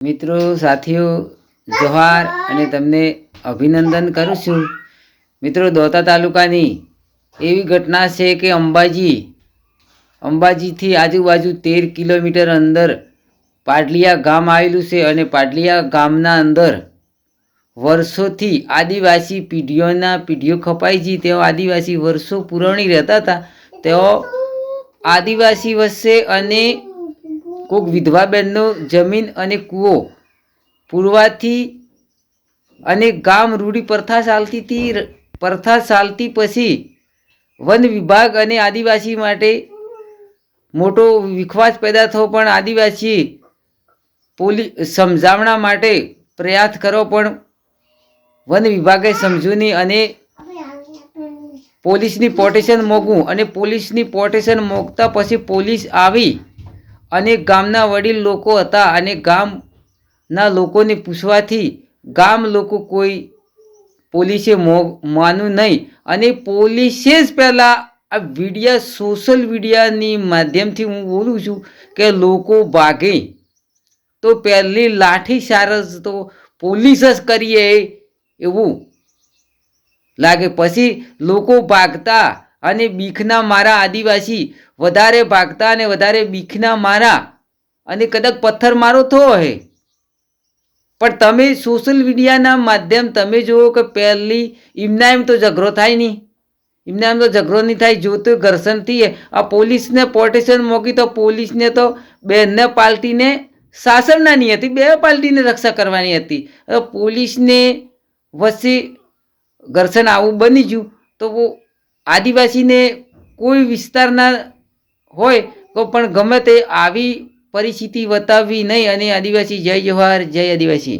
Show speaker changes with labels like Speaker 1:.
Speaker 1: મિત્રો સાથીઓ જોહાર અને તમને અભિનંદન કરું છું. મિત્રો દોતા તાલુકાની એવી ઘટના છે કે અંબાજીથી આજુબાજુ 13 કિલોમીટર અંદર પાડલિયા ગામ આવેલું છે અને પાડલિયા ગામના અંદર વર્ષોથી આદિવાસી પેઢીઓ ખપાઈજી તેઓ આદિવાસી વર્ષો પુરાણી રહેતા હતા. તેઓ આદિવાસી વસે અને કોઈક વિધવા બહેનનો જમીન અને કૂવો પૂરવાથી અને ગામ રૂઢી પ્રથા ચાલતી પછી વન વિભાગ અને આદિવાસી માટે મોટો વિખવાદ પેદા થયો. પણ આદિવાસી સમજાવણા માટે પ્રયાસ કર્યો પણ વન વિભાગે સમજ્યું નહીં અને પોલીસની પ્રોટેક્શન મોકવું અને પોલીસની પ્રોટેક્શન મોકતા પછી પોલીસ આવી અને ગામના વડીલ લોકો હતા અને ગામના લોકોને પૂછવાથી ગામ લોકો કોઈ પોલીસે માન્યું નહીં અને પોલીસે જ પહેલાં આ સોશિયલ મીડિયાની માધ્યમથી હું બોલું છું કે લોકો ભાગે તો પહેલી લાઠી ચાર્જ તો પોલીસ જ કરીએ એવું લાગે. પછી લોકો ભાગતા અને બીખના મારા આદિવાસી વધારે ભાગતા અને વધારે બીખના મારા અને કદાચ પથ્થર મારો થયો હે. પણ તમે સોશિયલ મીડિયાના માધ્યમ તમે જુઓ કે પહેલી એમના એમ તો ઝઘડો થાય નહીં, એમના એમ તો ઝઘડો નહીં થાય. જો તો ઘર્ષણ થઈએ આ પોલીસને પ્રોટેક્શન મોકી તો પોલીસને તો બેનને પાર્ટીને શાસનની હતી, બે પાર્ટીને રક્ષા કરવાની હતી. પોલીસને વચ્ચે ઘર્ષણ આવું બની ગયું તો આદિવાસીને કોઈ વિસ્તારના હોય તો પણ ગમે તે આવી પરિસ્થિતિ બતાવવી નહીં. અને આદિવાસી જય જોહાર, જય આદિવાસી.